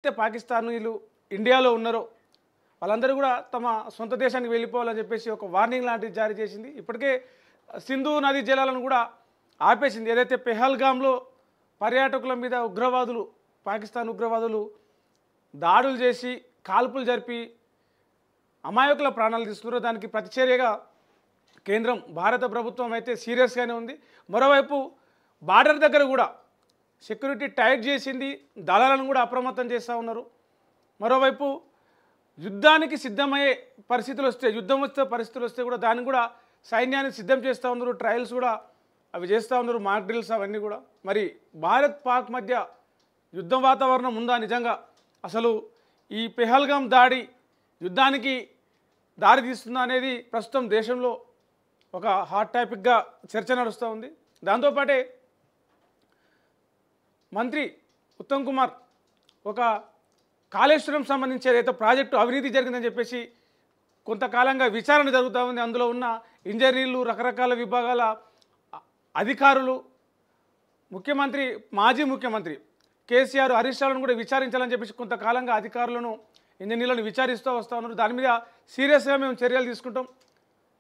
అయితే పాకిస్తానీలు ఇండియాలో ఉన్నారో వాళ్ళందరూ కూడా తమ సొంత దేశానికి వెళ్ళిపోవాలని చెప్పేసి ఒక వార్నింగ్ లాంటిది జారీ చేసింది. ఇప్పటికే సింధు నదీ జలాలను కూడా ఆపేసింది. ఏదైతే పెహల్గాంలో పర్యాటకుల మీద ఉగ్రవాదులు పాకిస్తాన్ ఉగ్రవాదులు దాడులు చేసి కాల్పులు జరిపి అమాయకుల ప్రాణాలు తీసుకున్నారో దానికి ప్రతిచర్యగా కేంద్రం భారత ప్రభుత్వం అయితే సీరియస్గానే ఉంది. మరోవైపు బార్డర్ దగ్గర కూడా సెక్యూరిటీ టైట్ చేసింది, దళాలను కూడా అప్రమత్తం చేస్తూ ఉన్నారు. మరోవైపు యుద్ధానికి సిద్ధమయ్యే పరిస్థితులు వస్తే యుద్ధం వస్తే పరిస్థితులు వస్తే కూడా దాన్ని కూడా సైన్యాన్ని సిద్ధం చేస్తూ ఉన్నారు. ట్రయల్స్ కూడా అవి చేస్తూ ఉన్నారు, మాక్ డ్రిల్స్ అవన్నీ కూడా. మరి భారత్ పాక్ మధ్య యుద్ధం వాతావరణం ఉందా నిజంగా? అసలు ఈ పెహల్గాం దాడి యుద్ధానికి దారి తీస్తుందా అనేది ప్రస్తుతం దేశంలో ఒక హాట్ టాపిక్గా చర్చ నడుస్తూ ఉంది. దాంతోపాటే మంత్రి ఉత్తమ్ కుమార్ ఒక కాళేశ్వరం సంబంధించి ఏదైతే ప్రాజెక్టు అవినీతి జరిగిందని చెప్పేసి కొంతకాలంగా విచారణ జరుగుతూ ఉంది. అందులో ఉన్న ఇంజనీర్లు, రకరకాల విభాగాల అధికారులు, మాజీ ముఖ్యమంత్రి కేసీఆర్, హరీష్ రావును కూడా విచారించాలని చెప్పేసి కొంతకాలంగా అధికారులను, ఇంజనీర్లను విచారిస్తూ వస్తూ ఉన్నారు. దాని మీద సీరియస్గా మేము చర్యలు తీసుకుంటాం,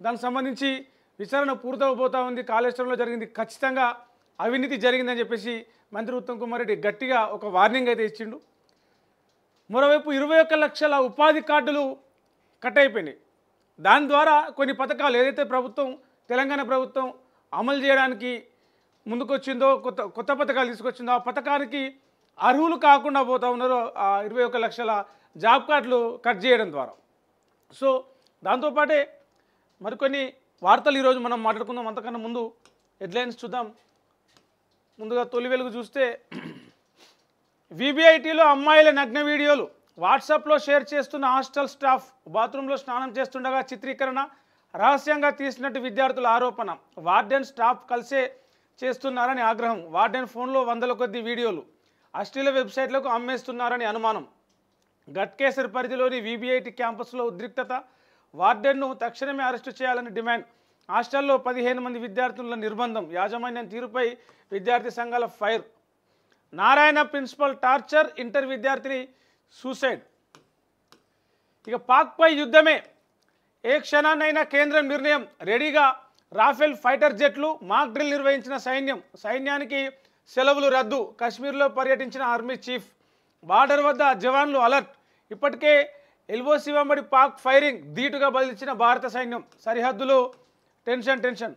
దానికి సంబంధించి విచారణ పూర్తవబోతూ ఉంది, కాళేశ్వరంలో జరిగింది ఖచ్చితంగా అవినీతి జరిగిందని చెప్పేసి మంత్రి ఉత్తమ్ కుమార్ రెడ్డి గట్టిగా ఒక వార్నింగ్ అయితే ఇచ్చిండు. మరోవైపు 21 లక్షల ఉపాధి కార్డులు కట్ అయిపోయినాయి. దాని ద్వారా కొన్ని పథకాలు ఏదైతే తెలంగాణ ప్రభుత్వం అమలు చేయడానికి ముందుకొచ్చిందో, కొత్త పథకాలు తీసుకొచ్చిందో ఆ పథకానికి అర్హులు కాకుండా పోతూ ఉన్నారో ఆ 21 లక్షల జాబ్ కార్డులు కట్ చేయడం ద్వారా. సో దాంతోపాటే మరికొన్ని వార్తలు ఈరోజు మనం మాట్లాడుకుందాం. అంతకన్నా ముందు హెడ్లైన్స్ చూద్దాం. ముందుగా తొలి వెలుగు చూస్తే విబిఐటీలో అమ్మాయిల నగ్న వీడియోలు వాట్సాప్లో షేర్ చేస్తున్న హాస్టల్ స్టాఫ్. బాత్రూంలో స్నానం చేస్తుండగా చిత్రీకరణ, రహస్యంగా తీసినట్టు విద్యార్థుల ఆరోపణ. వార్డెన్ స్టాఫ్ కలిసే చేస్తున్నారని ఆగ్రహం. వార్డెన్ ఫోన్లో వందల కొద్ది వీడియోలు అశ్లీల వెబ్సైట్లకు అమ్మేస్తున్నారని అనుమానం. గట్కేసర్ పరిధిలోని విబిఐటి క్యాంపస్లో ఉద్రిక్తత. వార్డెన్ను తక్షణమే అరెస్టు చేయాలని డిమాండ్. హాస్టల్లో 15 మంది విద్యార్థుల నిర్బంధం. యాజమాన్యం తీరుపై విద్యార్థి సంఘాల fire. Narayana principal torture, inter విద్యార్థిని సూసైడ్. ఇక పాక్పై యుద్ధమే, ఏ క్షణాన్నైనా కేంద్రం నిర్ణయం. రెడీగా రాఫెల్ ఫైటర్ జెట్లు. మాక్ డ్రిల్ నిర్వహించిన సైన్యానికి సెలవులు రద్దు. కశ్మీర్లో పర్యటించిన ఆర్మీ చీఫ్. బార్డర్ వద్ద జవాన్లు అలర్ట్. ఇప్పటికే ఎల్ఓసి వెంబడి పాక్ ఫైరింగ్. ధీటుగా బదిలించిన భారత సైన్యం. సరిహద్దులో టెన్షన్.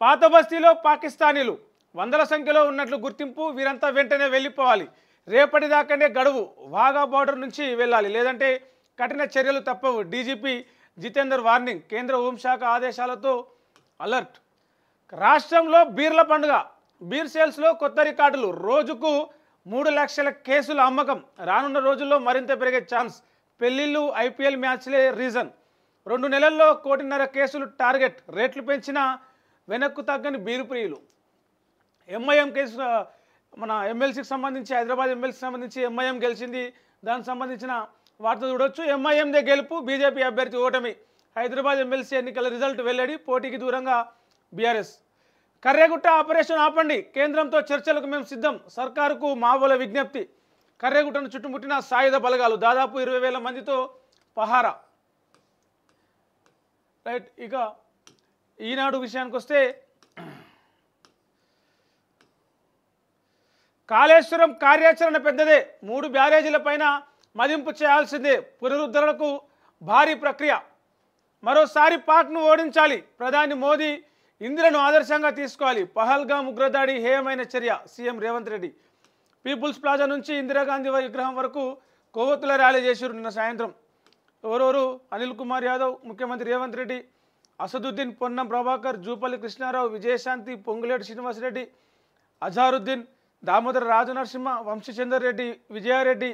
పాత బస్తీలో పాకిస్తానీలు వందల సంఖ్యలో ఉన్నట్లు గుర్తింపు. వీరంతా వెంటనే వెళ్ళిపోవాలి. రేపటిదాకానే గడువు. వాఘా బార్డర్ నుంచి వెళ్ళాలి, లేదంటే కఠిన చర్యలు తప్పవు. DGP Jitender warning. కేంద్ర హోంశాఖ ఆదేశాలతో అలర్ట్. రాష్ట్రంలో బీర్ల పండుగ. బీర్ సేల్స్లో కొత్త రికార్డులు. రోజుకు 3 లక్షల కేసుల అమ్మకం. రానున్న రోజుల్లో మరింత పెరిగే ఛాన్స్. పెళ్లిళ్ళు, ఐపీఎల్ మ్యాచ్లే రీజన్. 2 నెలల్లో 1.5 కోటి కేసులు టార్గెట్. రేట్లు పెంచిన వెనక్కు తగ్గని బీరు ప్రియులు. ఎంఐఎం కేసు, మన ఎమ్మెల్సీకి సంబంధించి, హైదరాబాద్ ఎమ్మెల్సీకి సంబంధించి ఎంఐఎం గెలిచింది. దానికి సంబంధించిన వార్త చూడొచ్చు. ఎంఐఎందే గెలుపు, బీజేపీ అభ్యర్థి ఓటమి. హైదరాబాద్ ఎమ్మెల్సీ ఎన్నికల రిజల్ట్ వెల్లడి. పోటీకి దూరంగా బీఆర్ఎస్. కర్రెగుట్ట ఆపరేషన్ ఆపండి. కేంద్రంతో చర్చలకు మేము సిద్ధం. సర్కారుకు మావోల విజ్ఞప్తి. కర్రెగుట్టను చుట్టుముట్టిన సాయుధ బలగాలు. దాదాపు 20,000 మందితో పహారా. రైట్. ఇక ఈనాడు విషయానికి వస్తే కాళేశ్వరం కార్యాచరణ పెద్దదే. 3 బ్యారేజీల పైన మదింపు చేయాల్సిందే. పునరుద్ధరణకు భారీ ప్రక్రియ. మరోసారి పాక్ను ఓడించాలి. ప్రధాని మోదీ ఇందిరను ఆదర్శంగా తీసుకోవాలి. పహల్గాం ఉగ్రదాడి హేయమైన చర్య. CM Revanth Reddy. Peoples plaza నుంచి ఇందిరాగాంధీ విగ్రహం వరకు కొవ్వొత్తుల ర్యాలీ చేశారు నిన్న సాయంత్రం. ఎవరెవరు? అనిల్ కుమార్ యాదవ్, ముఖ్యమంత్రి రేవంత్ రెడ్డి, అసదుద్దీన్, పొన్నం ప్రభాకర్, జూపల్లి కృష్ణారావు, విజయశాంతి, పొంగులేటి శ్రీనివాసరెడ్డి, అజారుద్దీన్, దామోదర రాజనరసింహ, వంశీచందర్ రెడ్డి, విజయారెడ్డి,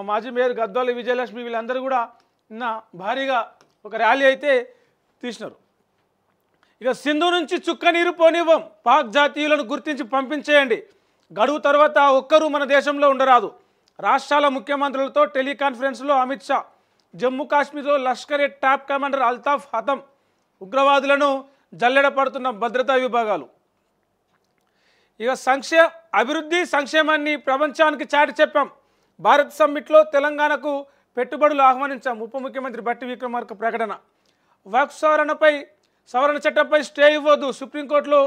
మాజీ మేయర్ గద్వాల విజయలక్ష్మి, వీళ్ళందరూ కూడా నిన్న భారీగా ఒక ర్యాలీ అయితే తీసినారు. ఇక సింధు నుంచి చుక్క నీరు పోనివ్వం. పాక్ జాతీయులను గుర్తించి పంపించేయండి. గడువు తర్వాత ఒక్కరూ మన దేశంలో ఉండరాదు. రాష్ట్రాల ముఖ్యమంత్రులతో టెలికాన్ఫరెన్స్లో అమిత్ షా. జమ్మూ కాశ్మీర్లో లష్కర్ టాప్ కమాండర్ అల్తాఫ్ హతం. ఉగ్రవాదులను జల్లెడ పడుతున్న భద్రతా విభాగాలు. ఇక అభివృద్ధి సంక్షేమాన్ని ప్రపంచానికి చాటి చెప్పాం. భారత్ సమ్మిట్లో తెలంగాణకు పెట్టుబడులు ఆహ్వానించాం. ఉప ముఖ్యమంత్రి బట్టి విక్రమార్క ప్రకటన. వక్ఫ్ సవరణ చట్టంపై స్టే ఇవ్వద్దు, సుప్రీంకోర్టులో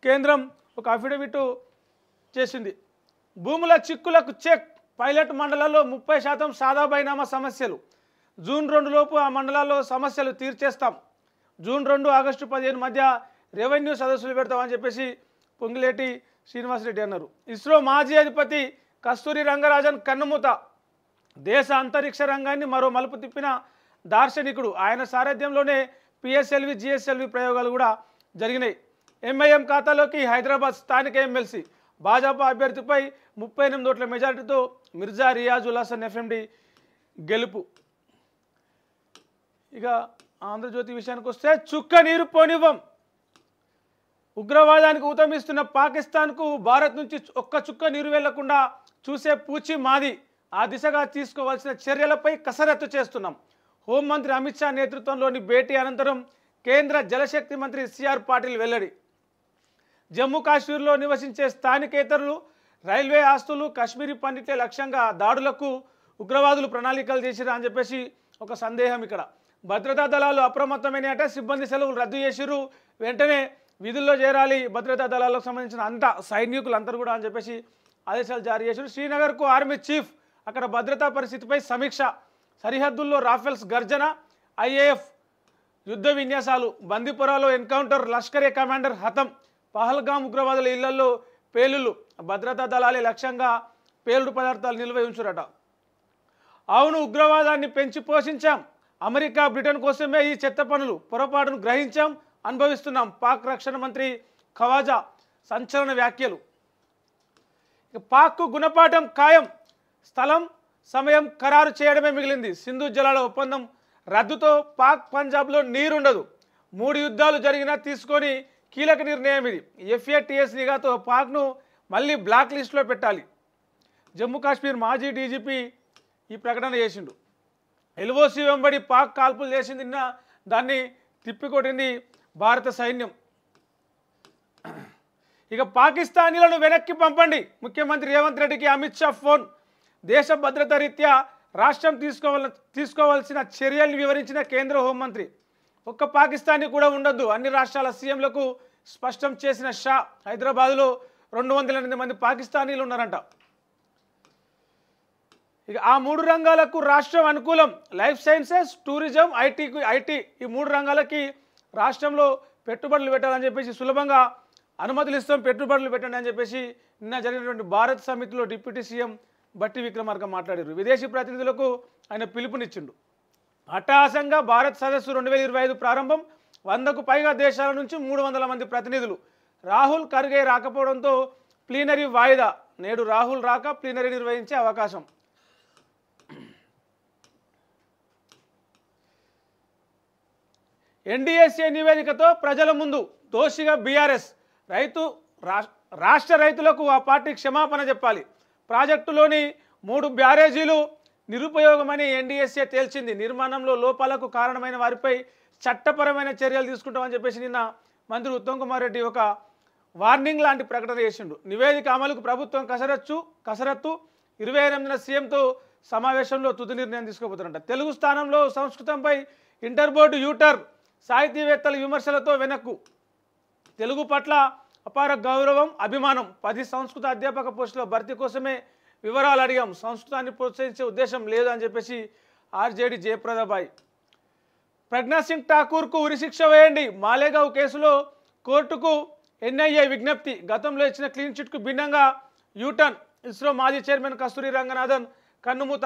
కేంద్రం ఒక అఫిడవిట్ చేసింది. భూముల చిక్కులకు చెక్, పైలట్ మండలాల్లో 30% సాదా బైనామా సమస్యలు. జూన్ 2 లోపు ఆ మండలాల్లో సమస్యలు తీర్చేస్తాం. జూన్ 2 ఆగస్టు 15 మధ్య రెవెన్యూ సదస్సులు పెడతామని చెప్పేసి పొంగిలేటి శ్రీనివాసరెడ్డి అన్నారు. ఇస్రో మాజీ అధిపతి కస్తూరి రంగరాజన్ కన్నుమూత. దేశ అంతరిక్ష రంగాన్ని మరో మలుపు తిప్పిన దార్శనికుడు. ఆయన సారథ్యంలోనే పిఎస్ఎల్వి జిఎస్ఎల్వి ప్రయోగాలు కూడా జరిగినాయి. ఎంఐఎం ఖాతాలోకి హైదరాబాద్ స్థానిక ఎమ్మెల్సీ. భాజపా అభ్యర్థిపై 38 ఓట్ల మెజారిటీతో మిర్జా రియాజుల్ హసన్ ఎఫ్ఎండి గెలుపు. ఇక ఆంధ్రజ్యోతి విషయానికి వస్తే చుక్క నీరు పోనివ్వం. ఉగ్రవాదానికి ఊతమిస్తున్న పాకిస్తాన్కు భారత్ నుంచి ఒక్క చుక్క నీరు వెళ్లకుండా చూసే పూచి మాది. ఆ దిశగా తీసుకోవాల్సిన చర్యలపై కసరత్తు చేస్తున్నాం. హోంమంత్రి అమిత్ షా నేతృత్వంలోని భేటీ అనంతరం కేంద్ర జలశక్తి మంత్రి సిఆర్ పాటిల్ వెల్లడి. జమ్మూ కాశ్మీర్లో నివసించే స్థానికేతరులు, రైల్వే ఆస్తులు, కాశ్మీరీ పండిట్లే లక్ష్యంగా దాడులకు ఉగ్రవాదులు ప్రణాళికలు చేసిరా అని చెప్పేసి ఒక సందేహం. ఇక్కడ భద్రతా దళాలు అప్రమత్తమైన అంటే సిబ్బంది సెలవులు రద్దు చేసిరు, వెంటనే విధుల్లో చేరాలి భద్రతా దళాలకు సంబంధించిన అంతా సైనికులు అందరూ కూడా అని చెప్పేసి ఆదేశాలు జారీ చేశారు. శ్రీనగర్కు ఆర్మీ చీఫ్, అక్కడ భద్రతా పరిస్థితిపై సమీక్ష. సరిహద్దుల్లో రాఫెల్స్ గర్జన, ఐఏఎఫ్ యుద్ధ విన్యాసాలు. బందీపురాలో ఎన్కౌంటర్, లష్కరే కమాండర్ హతం. పహల్గాం ఉగ్రవాదుల ఇళ్లలో పేలుళ్లు. భద్రతా దళాలే లక్ష్యంగా పేలుడు పదార్థాలు నిల్వ ఉంచురట. అవును, ఉగ్రవాదాన్ని పెంచి పోషించాం. అమెరికా, బ్రిటన్ కోసమే ఈ చెత్త పనులు. పొరపాటును గ్రహించాం, అనుభవిస్తున్నాం. పాక్ రక్షణ మంత్రి ఖవాజా సంచలన వ్యాఖ్యలు. పాక్కు గుణపాఠం ఖాయం. స్థలం, సమయం ఖరారు చేయడమే మిగిలింది. సింధు జలాల ఒప్పందం రద్దుతో పాక్ పంజాబ్లో నీరుండదు. 3 యుద్ధాలు జరిగినా తీసుకొని కీలక నిర్ణయం ఇది. FATF నిఘాతో పాక్ను మళ్ళీ బ్లాక్ లిస్టులో పెట్టాలి. జమ్మూ కాశ్మీర్ మాజీ డీజీపీ ఈ ప్రకటన చేసిండు. LOC వెంబడి పాక్ కాల్పులు చేసింది, నిన్న దాన్ని తిప్పికొట్టింది భారత సైన్యం. ఇక పాకిస్తానీలను వెనక్కి పంపండి. ముఖ్యమంత్రి రేవంత్ రెడ్డికి అమిత్ షా ఫోన్. దేశ భద్రత రీత్యా రాష్ట్రం తీసుకోవాల్సిన చర్యల్ని వివరించిన కేంద్ర హోంమంత్రి. ఒక్క పాకిస్తానీ కూడా ఉండొద్దు, అన్ని రాష్ట్రాల సీఎంలకు స్పష్టం చేసిన షా. హైదరాబాద్లో 208 మంది పాకిస్తానీలు ఉన్నారంట. ఇక ఆ 3 రంగాలకు రాష్ట్రం అనుకూలం. లైఫ్ సైన్సెస్, టూరిజం, ఐటీ ఈ 3 రంగాలకి రాష్ట్రంలో పెట్టుబడులు పెట్టాలని చెప్పేసి సులభంగా అనుమతులు ఇస్తాం, పెట్టుబడులు పెట్టండి అని చెప్పేసి నిన్న జరిగినటువంటి భారత్ సమిట్లో డిప్యూటీ సీఎం బట్టి విక్రమార్క మాట్లాడారు. విదేశీ ప్రతినిధులకు ఆయన పిలుపునిచ్చిండు. అట్టహాసంగా భారత్ సదస్సు 2025 ప్రారంభం. 100కు పైగా దేశాల నుంచి 300 మంది ప్రతినిధులు. రాహుల్ ఖర్గే రాకపోవడంతో ప్లీనరీ వాయిదా. నేడు రాహుల్ రాక ప్లీనరీ నిర్వహించే అవకాశం. NDSA నివేదికతో ప్రజల ముందు దోషిగా బీఆర్ఎస్. రాష్ట్ర రైతులకు ఆ పార్టీ క్షమాపణ చెప్పాలి. ప్రాజెక్టులోని 3 బ్యారేజీలు నిరుపయోగమని NDSA తేల్చింది. నిర్మాణంలో లోపాలకు కారణమైన వారిపై చట్టపరమైన చర్యలు తీసుకుంటామని చెప్పేసి నిన్న మంత్రి ఉత్తమ్ కుమార్ రెడ్డి ఒక వార్నింగ్ లాంటి ప్రకటన చేసిండు. నివేదిక అమలుకు ప్రభుత్వం కసరత్తు 28న సీఎంతో సమావేశంలో తుది నిర్ణయం తీసుకోబోతారంట. తెలుగు స్థానంలో సంస్కృతంపై ఇంటర్ బోర్డు యూటర్. సాహితీవేత్తల విమర్శలతో వెనక్కు. తెలుగు పట్ల అపార గౌరవం, అభిమానం. 10 సంస్కృత అధ్యాపక పోస్టుల భర్తీ కోసమే వివరాలు అడిగాం. సంస్కృతాన్ని ప్రోత్సహించే ఉద్దేశం లేదు అని చెప్పేసి ఆర్జేడీ జయప్రదాబాయి. ప్రజ్ఞాసింగ్ ఠాకూర్కు ఉరిశిక్ష వేయండి. మాలేగావ్ కేసులో కోర్టుకు NIA విజ్ఞప్తి. గతంలో ఇచ్చిన క్లీన్ చిట్కు భిన్నంగా యూటర్న్. ఇస్రో మాజీ చైర్మన్ కస్తూరి రంగనాథన్ కన్నుమూత.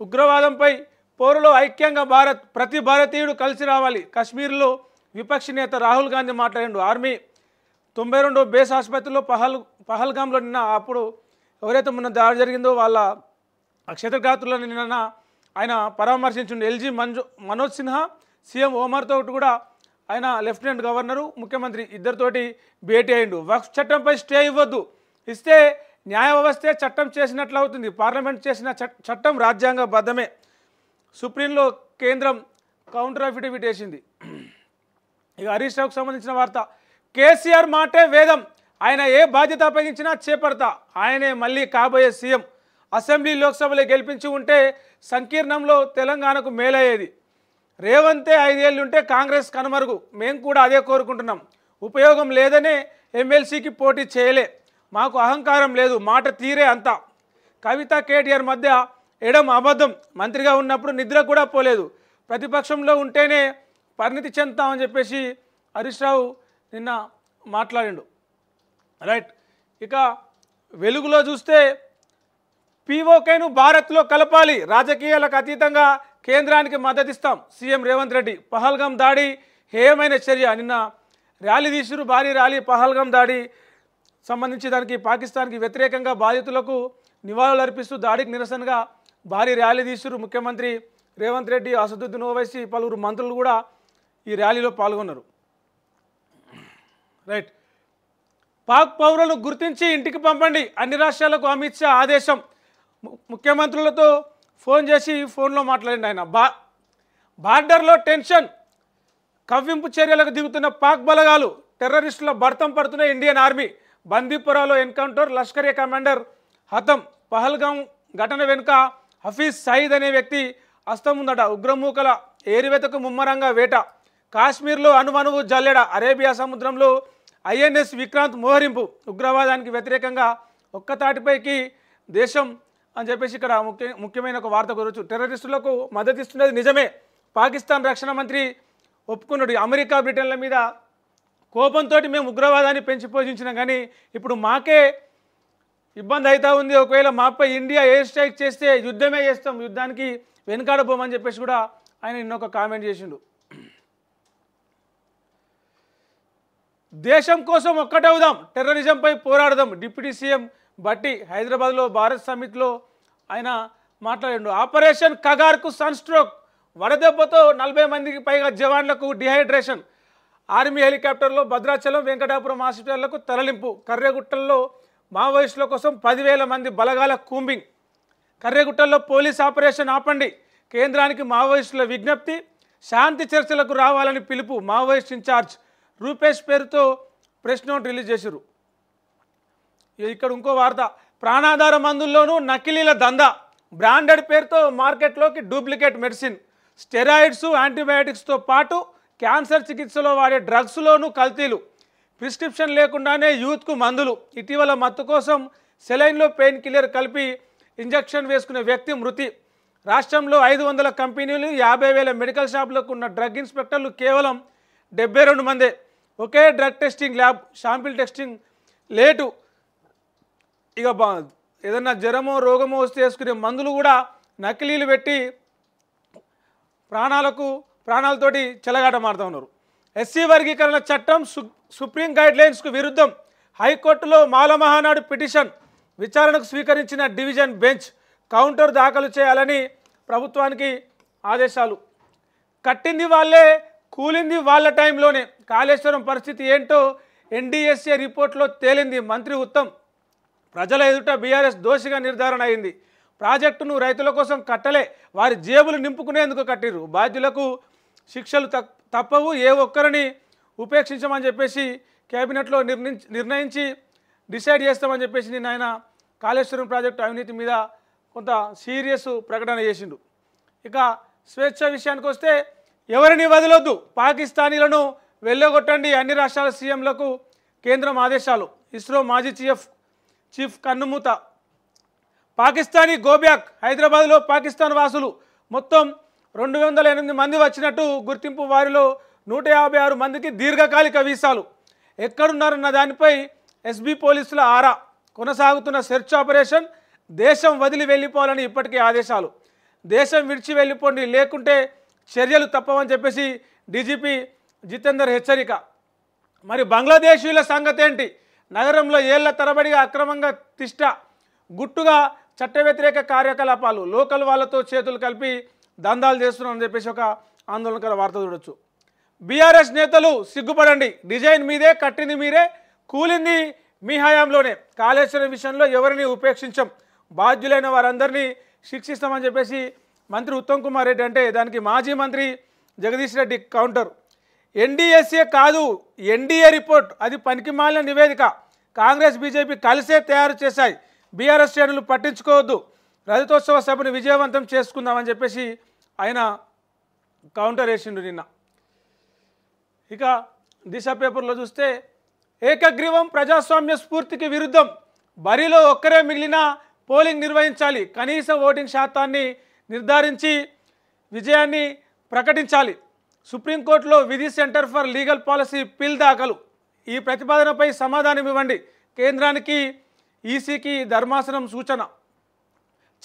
ఉగ్రవాదంపై పోరులో ఐక్యంగా భారత్, ప్రతి భారతీయుడు కలిసి రావాలి. కాశ్మీర్లో విపక్ష నేత రాహుల్ గాంధీ మాట్లాడిండు. ఆర్మీ 92వ బేస్ ఆసుపత్రిలో పహల్గాంలో నిన్న అప్పుడు ఎవరైతే మొన్న దాడి జరిగిందో వాళ్ళ క్షతగాత్రులను నిన్న ఆయన పరామర్శించిండు. LG మనోజ్ సిన్హా, సీఎం ఓమర్తో కూడా ఆయన లెఫ్టినెంట్ గవర్నరు, ముఖ్యమంత్రి ఇద్దరితోటి భేటీ అయిండు. వక్ఫ్ చట్టంపై స్టే ఇవ్వద్దు. ఇస్తే న్యాయ వ్యవస్థే చట్టం చేసినట్లు అవుతుంది. పార్లమెంట్ చేసిన చట్టం రాజ్యాంగబద్ధమే. సుప్రీంలో కేంద్రం కౌంటర్ అఫిడవిట్ వేసింది. ఇక హరీష్ రావుకు సంబంధించిన వార్త. కేసీఆర్ మాటే వేదం. ఆయన ఏ బాధ్యత అప్పగించినా చేపడతా. ఆయనే మళ్ళీ కాబోయే సీఎం. అసెంబ్లీ లోక్సభలో గెలిపించి ఉంటే సంకీర్ణంలో తెలంగాణకు మేలయ్యేది. రేవంతే 5 ఏళ్ళు ఉంటే కాంగ్రెస్ కనుమరుగు. మేము కూడా అదే కోరుకుంటున్నాం. ఉపయోగం లేదనే ఎమ్మెల్సీకి పోటీ చేయలే. మాకు అహంకారం లేదు, మాట తీరే అంతా. కవిత కేటీఆర్ మధ్య ఎడం అబద్ధం. మంత్రిగా ఉన్నప్పుడు నిద్ర కూడా పోలేదు. ప్రతిపక్షంలో ఉంటేనే పరిణితి చెందుతామని చెప్పేసి హరీష్ రావు నిన్న మాట్లాడిండు. రైట్. ఇక వెలుగులో చూస్తే పీఓకేను భారత్లో కలపాలి, రాజకీయాలకు అతీతంగా కేంద్రానికి మద్దతిస్తాం సీఎం రేవంత్ రెడ్డి. పహల్గాం దాడి హేయమైన చర్య. నిన్న ర్యాలీ తీసిరు, భారీ ర్యాలీ. పహల్గాం దాడి సంబంధించి దానికి పాకిస్తాన్కి వ్యతిరేకంగా బాధితులకు నివాళులు అర్పిస్తూ దాడికి నిరసనగా భారీ ర్యాలీ తీసిరు. ముఖ్యమంత్రి రేవంత్ రెడ్డి, అసదుద్దీన్ ఓవైసీ, పలువురు మంత్రులు కూడా ఈ ర్యాలీలో పాల్గొన్నారు. రైట్. పాక్ పౌరులను గుర్తించి ఇంటికి పంపండి, అన్ని రాష్ట్రాలకు అమిత్ షా ఆదేశం. ముఖ్యమంత్రులతో ఫోన్ చేసి ఫోన్లో మాట్లాడింది ఆయన. బార్డర్లో టెన్షన్, కవ్వింపు చర్యలకు దిగుతున్న పాక్ బలగాలు, టెర్రరిస్టుల భర్తం పడుతున్న ఇండియన్ ఆర్మీ. బందీపురాలో ఎన్కౌంటర్, లష్కర్ ఏ కమాండర్ హతం. పహల్గాం ఘటన వెనుక హఫీజ్ సయీద్ అనే వ్యక్తి హస్తం ఉందట. ఉగ్రమూకల ఏరివేతకు ముమ్మరంగా వేట. కాశ్మీర్లో అణువణువు జల్లెడ. అరేబియా సముద్రంలో ఐఎన్ఎస్ విక్రాంత్ మోహరింపు. ఉగ్రవాదానికి వ్యతిరేకంగా ఒక్కతాటిపైకి దేశం అని చెప్పేసి ఇక్కడ ముఖ్యమైన ఒక వార్త గురించి. టెర్రరిస్టులకు మద్దతిస్తున్నది నిజమే. పాకిస్తాన్ రక్షణ మంత్రి ఒప్పుకున్నాడు. అమెరికా, బ్రిటన్ల మీద కోపంతో మేము ఉగ్రవాదాన్ని పెంచి పోషించినాం, కానీ ఇప్పుడు మాకే ఇబ్బంది అవుతా ఉంది. ఒకవేళ మాపై ఇండియా ఎయిర్ స్ట్రైక్ చేస్తే యుద్ధమే చేస్తాం, యుద్ధానికి వెనుకాడబోమని చెప్పేసి కూడా ఆయన నిన్నొక కామెంట్ చేసిండు. దేశం కోసం ఒక్కటవుదాం, టెర్రరిజంపై పోరాడదాం. డిప్యూటీ సీఎం భట్టి హైదరాబాద్లో భారత్ సమిట్లో ఆయన మాట్లాడిండు. ఆపరేషన్ కగార్కు సన్ స్ట్రోక్. వడదెబ్బతో 40 మందికి పైగా జవాన్లకు డిహైడ్రేషన్. ఆర్మీ హెలికాప్టర్లో భద్రాచలం, వెంకటాపురం హాస్పిటళ్లకు తరలింపు. కర్రెగుట్టల్లో మావోయిస్టుల కోసం 10,000 మంది బలగాల కూంబింగ్. కర్రెగుట్టల్లో పోలీస్ ఆపరేషన్ ఆపండి, కేంద్రానికి మావోయిస్టుల విజ్ఞప్తి. శాంతి చర్చలకు రావాలని పిలుపు. మావోయిస్ట్ ఇన్ఛార్జ్ రూపేష్ పేరుతో ప్రెస్ నోట్ రిలీజ్ చేశారు. ఇక్కడ ఇంకో వార్త. ప్రాణాధార మందుల్లోనూ నకిలీల దందా. బ్రాండెడ్ పేరుతో మార్కెట్లోకి డూప్లికేట్ మెడిసిన్. స్టెరాయిడ్స్, యాంటీబయాటిక్స్తో పాటు క్యాన్సర్ చికిత్సలో వాడే డ్రగ్స్లోనూ కల్తీలు. ప్రిస్క్రిప్షన్ లేకుండానే యూత్కు మందులు. ఇటీవల మత్తు కోసం సెలైన్లో పెయిన్ కిల్లర్ కలిపి ఇంజెక్షన్ వేసుకునే వ్యక్తి మృతి. రాష్ట్రంలో 500 కంపెనీలు, 50,000 మెడికల్ షాపులకు ఉన్న డ్రగ్ ఇన్స్పెక్టర్లు కేవలం 72 మందే. ఒకే drug testing lab. Sample testing late. ఇక ఏదన్నా జ్వరమో రోగమో వస్తే వేసుకునే మందులు కూడా నకిలీలు పెట్టి ప్రాణాలతోటి చెలగాట మారుతూ ఉన్నారు. ఎస్సీ వర్గీకరణ చట్టం సుప్రీం గైడ్లైన్స్కు విరుద్ధం. హైకోర్టులో మాల మహానాడు పిటిషన్ విచారణకు స్వీకరించిన డివిజన్ బెంచ్. కౌంటర్ దాఖలు చేయాలని ప్రభుత్వానికి ఆదేశాలు. కట్టింది వాళ్ళే, కూలింది వాళ్ళ టైంలోనే. కాళేశ్వరం పరిస్థితి ఏంటో ఎన్డీఎస్ఏ రిపోర్ట్లో తేలింది. మంత్రి ఉత్తమ్ ప్రజల ఎదుట బీఆర్ఎస్ దోషిగా నిర్ధారణ అయింది. ప్రాజెక్టును రైతుల కోసం కట్టలే, వారి జేబులు నింపుకునేందుకు కట్టిరు. బాధ్యులకు శిక్షలు తప్పవు, ఏ ఒక్కరిని ఉపేక్షించమని చెప్పేసి కేబినెట్లో నిర్ణయించి డిసైడ్ చేస్తామని చెప్పేసి నిన్న ఆయన కాళేశ్వరం ప్రాజెక్టు అవినీతి మీద కొంత సీరియస్ ప్రకటన చేసిండు. ఇక స్వేచ్ఛ విషయానికి వస్తే ఎవరిని వదలొద్దు, పాకిస్తానీలను వెళ్ళగొట్టండి, అన్ని రాష్ట్రాల సీఎంలకు కేంద్రం ఆదేశాలు. ఇస్రో మాజీ చీఫ్ కన్నుమూత. పాకిస్తానీ గోబ్యాక్. హైదరాబాద్లో పాకిస్తాన్ వాసులు మొత్తం 208 మంది వచ్చినట్టు గుర్తింపు. వారిలో 156 మందికి దీర్ఘకాలిక వీసాలు. ఎక్కడున్నారన్న దానిపై ఎస్బీ పోలీసుల ఆరా. కొనసాగుతున్న సెర్చ్ ఆపరేషన్. దేశం వదిలి వెళ్ళిపోవాలని ఇప్పటికే ఆదేశాలు. దేశం విడిచి వెళ్ళిపోండి, లేకుంటే చర్యలు తప్పవని చెప్పేసి డీజీపీ జితేందర్ హెచ్చరిక. మరి బంగ్లాదేశీయుల సంగతి ఏంటి? నగరంలో ఏళ్ల తరబడిగా అక్రమంగా తిష్ట, గుట్టుగా చట్ట వ్యతిరేక కార్యకలాపాలు. లోకల్ వాళ్ళతో చేతులు కలిపి దందాలు చేస్తున్నారని చెప్పేసి ఒక ఆందోళనకర వార్త చూడొచ్చు. బీఆర్ఎస్ నేతలు సిగ్గుపడండి, డిజైన్ మీదే, కట్టింది మీరే, కూలింది మీ హయాంలోనే. కాళేశ్వరం విషయంలో ఎవరిని ఉపేక్షించం, బాధ్యులైన వారందరినీ శిక్షిస్తామని చెప్పేసి మంత్రి ఉత్తమ్ కుమార్ రెడ్డి అంటే దానికి మాజీ మంత్రి జగదీష్ రెడ్డి కౌంటర్. ఎన్డీఎస్ఏ కాదు, ఎన్డీఏ రిపోర్ట్, అది పనికిమాలిన నివేదిక. కాంగ్రెస్ బీజేపీ కలిసే తయారు చేశాయి. బీఆర్ఎస్ శ్రేణులు పట్టించుకోవద్దు. రజతోత్సవ సభను విజయవంతం చేసుకుందామని చెప్పేసి ఆయన కౌంటర్ వేసిండు నిన్న. ఇక దిశ పేపర్లో చూస్తే ఏకగ్రీవం ప్రజాస్వామ్య స్ఫూర్తికి విరుద్ధం, బరిలో ఒక్కరే మిగిలిన పోలింగ్ నిర్వహించాలి, కనీస ఓటింగ్ శాతాన్ని నిర్ధారించి విజయాన్ని ప్రకటించాలి, సుప్రీంకోర్టులో విధి సెంటర్ ఫర్ లీగల్ పాలసీ పిల్ దాఖలు, ఈ ప్రతిపాదనపై సమాధానం ఇవ్వండి, కేంద్రానికి ఈసీకి ధర్మాసనం సూచన,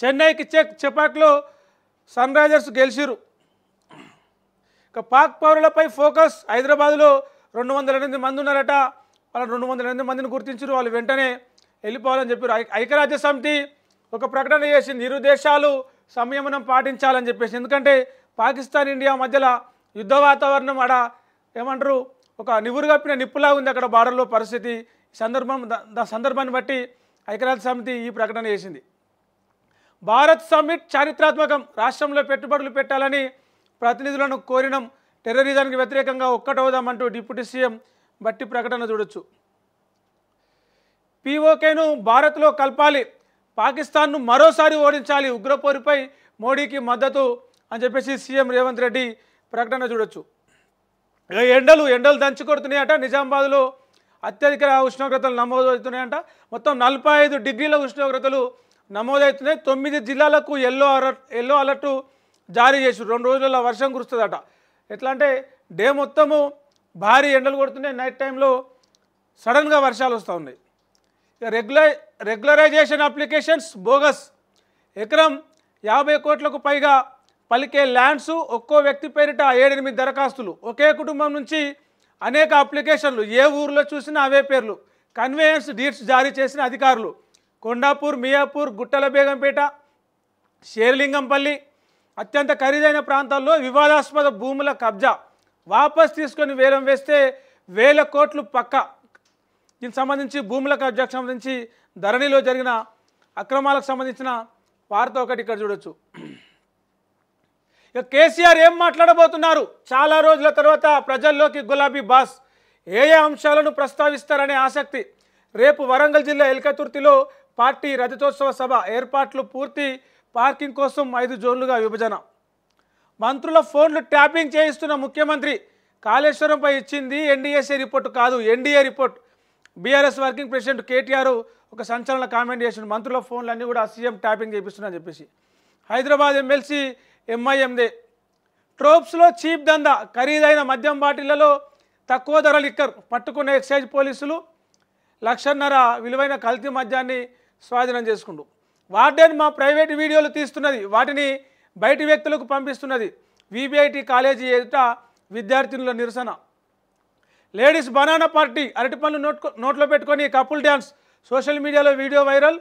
చెన్నైకి చెపాక్లో సన్ రైజర్స్ గెలిచిరు. ఇక పాక్ పౌరులపై ఫోకస్, హైదరాబాద్లో 208 మంది ఉన్నారట, వాళ్ళు 208 మందిని గుర్తించారు, వాళ్ళు వెంటనే వెళ్ళిపోవాలని చెప్పారు. ఐక్యరాజ్య సమితి ఒక ప్రకటన చేసింది, ఇరు దేశాలు సంయమనం పాటించాలని చెప్పేసి. ఎందుకంటే పాకిస్తాన్ ఇండియా మధ్యలో యుద్ధ వాతావరణం, ఆడ ఏమంటారు ఒక నివురుగప్పిన నిప్పులా ఉంది అక్కడ బార్డర్లో పరిస్థితి. సందర్భాన్ని బట్టి ఐక్యరాజ్య సమితి ఈ ప్రకటన చేసింది. భారత్ సమ్మిట్ చారిత్రాత్మకం, రాష్ట్రంలో పెట్టుబడులు పెట్టాలని ప్రతినిధులను కోరినం, టెర్రరిజానికి వ్యతిరేకంగా ఒక్కటవుదామంటూ డిప్యూటీ సీఎం బట్టి ప్రకటన చూడొచ్చు. పీఓకేను భారత్లో కలపాలి, పాకిస్తాన్ను మరోసారి ఓడించాలి, ఉగ్రపోరుపై మోడీకి మద్దతు అని చెప్పేసి సీఎం రేవంత్ రెడ్డి ప్రకటన చూడొచ్చు. ఎండలు దంచి కొడుతున్నాయట, నిజామాబాద్లో అత్యధిక ఉష్ణోగ్రతలు నమోదవుతున్నాయంట. మొత్తం 45 డిగ్రీల ఉష్ణోగ్రతలు నమోదవుతున్నాయి. 9 జిల్లాలకు ఎల్లో అలర్టు జారీ చేసి 2 రోజులలో వర్షం కురుస్తుందట. ఎట్లా అంటే డే మొత్తము భారీ ఎండలు కొడుతున్నాయి, నైట్ టైంలో సడన్గా వర్షాలు వస్తూ ఉన్నాయి. రెగ్యులరైజేషన్ అప్లికేషన్స్ బోగస్, ఎకరం 50 కోట్లకు పైగా పలికే ల్యాండ్స్, ఒక్కో వ్యక్తి పేరిట 7-8 దరఖాస్తులు, ఒకే కుటుంబం నుంచి అనేక అప్లికేషన్లు, ఏ ఊరిలో చూసినా అవే పేర్లు, కన్వేయన్స్ డీడ్స్ జారీ చేసిన అధికారులు, కొండాపూర్, మియాపూర్, గుట్టల బేగంపేట, షేర్లింగంపల్లి అత్యంత ఖరీదైన ప్రాంతాల్లో వివాదాస్పద భూముల కబ్జా, వాపస్ తీసుకొని వేలం వేస్తే 1000 కోట్లు పక్కా. దీనికి సంబంధించి భూముల కబ్జాకు సంబంధించి ధరణిలో జరిగిన అక్రమాలకు సంబంధించిన వార్త ఒకటి ఇక్కడ చూడొచ్చు. ఇక కేసీఆర్ ఏం మాట్లాడబోతున్నారు, చాలా రోజుల తర్వాత ప్రజల్లోకి గులాబీ బాస్, ఏ అంశాలను ప్రస్తావిస్తారనే ఆసక్తి. రేపు వరంగల్ జిల్లా ఎల్కతుర్తిలో పార్టీ రజతోత్సవ సభ ఏర్పాట్లు పూర్తి, పార్కింగ్ కోసం 5 జోన్లుగా విభజన. మంత్రుల ఫోన్లు ట్యాపింగ్ చేయిస్తున్న ముఖ్యమంత్రి, కాళేశ్వరంపై ఇచ్చింది ఎన్డీఏసీ రిపోర్టు కాదు, NDA report. BRS working president KTR ఒక సంచలన కామెంట్ చేసిన, మంత్రుల ఫోన్లు అన్నీ కూడా సీఎం ట్యాపింగ్ చేపిస్తున్నారని చెప్పేసి. హైదరాబాద్ ఎమ్మెల్సీ ఎంఐఎందే. ట్రోప్స్లో చీప్ దందా, ఖరీదైన మద్యం బాటిళ్లలో తక్కువ ధర లిక్కర్, పట్టుకున్న ఎక్సైజ్ పోలీసులు 1.5 లక్షల విలువైన కల్తీ మద్యాన్ని స్వాధీనం చేసుకుంటూ. వార్డెన్ మా ప్రైవేట్ వీడియోలు తీస్తున్నది, వాటిని బయటి వ్యక్తులకు పంపిస్తున్నది, విబిఐటి కాలేజీ ఎదుట విద్యార్థినుల నిరసన. లేడీస్ బనానా పార్టీ, అరటి పనులు నోట్లో పెట్టుకొని కపుల్ డ్యాన్స్, సోషల్ మీడియాలో వీడియో వైరల్,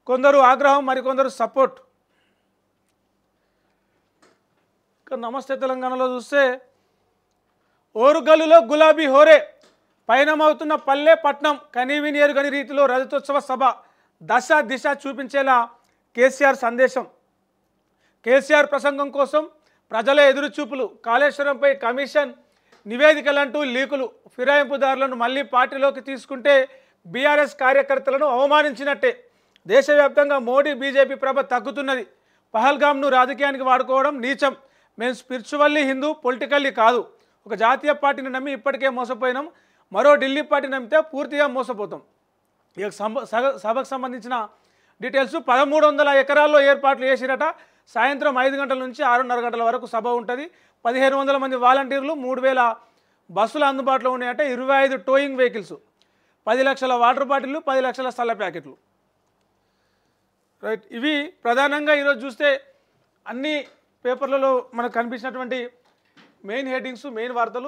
కొందరు ఆగ్రహం, మరికొందరు సపోర్ట్. ఇక నమస్తే తెలంగాణలో చూస్తే ఓరుగల్లులో గులాబీ హోరే, పయనమవుతున్న పల్లె పట్నం, కనీవిని ఎరుగని రీతిలో రజతోత్సవ సభ, దశ దిశ చూపించేలా కేసీఆర్ సందేశం. కేసీఆర్ ప్రసంగం కోసం ప్రజల ఎదురుచూపులు, కాళేశ్వరంపై కమిషన్ నివేదికలంటూ లీకులు, ఫిరాయింపుదారులను మళ్లీ పార్టీలోకి తీసుకుంటే బీఆర్ఎస్ కార్యకర్తలను అవమానించినట్టే. దేశవ్యాప్తంగా మోడీ బీజేపీ ప్రభ తగ్గుతున్నది. పహల్గామ్ను రాజకీయానికి వాడుకోవడం నీచం. మేము స్పిరిచువల్లీ హిందూ, పొలిటికల్లీ కాదు. ఒక జాతీయ పార్టీని నమ్మి ఇప్పటికే మోసపోయినాం, మరో ఢిల్లీ పార్టీ నమ్మితే పూర్తిగా మోసపోతాం. ఇక సభకు సంబంధించిన డీటెయిల్స్, 1300 ఎకరాల్లో ఏర్పాట్లు చేసిరట. సాయంత్రం 5 గంటల నుంచి 6:30 గంటల వరకు సభ ఉంటుంది. 1500 మంది వాలంటీర్లు, 3000 బస్సులు అందుబాటులో ఉన్నాయట. 25 టోయింగ్ వెహికల్స్, 10 లక్షల వాటర్ బాటిల్లు, 10 లక్షల సల్ల ప్యాకెట్లు. రైట్, ఇవి ప్రధానంగా ఈరోజు చూస్తే అన్ని పేపర్లలో మనకు కనిపించినటువంటి మెయిన్ హెడ్డింగ్స్, మెయిన్ వార్తలు.